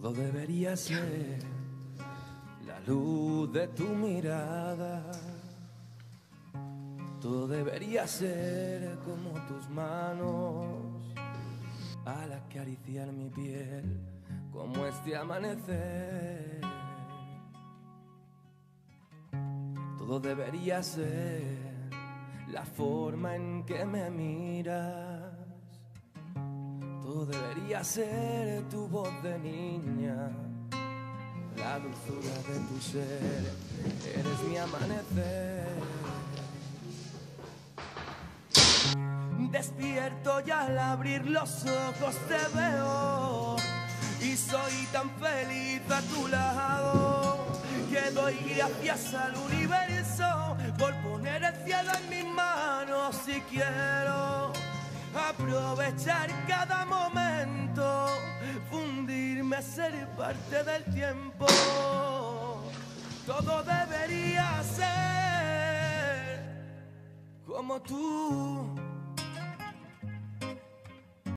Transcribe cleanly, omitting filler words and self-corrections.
Todo debería ser la luz de tu mirada. Todo debería ser como tus manos al acariciar mi piel, como este amanecer. Todo debería ser la forma en que me miras. Todo debería ser tu voz de niña, la dulzura de tu ser. Eres mi amanecer. Despierto y al abrir los ojos te veo y soy tan feliz a tu lado que doy gracias al universo por poner el cielo en mis manos. Y quiero aprovechar cada momento, fundirme, ser parte del tiempo. Todo debería ser como tú.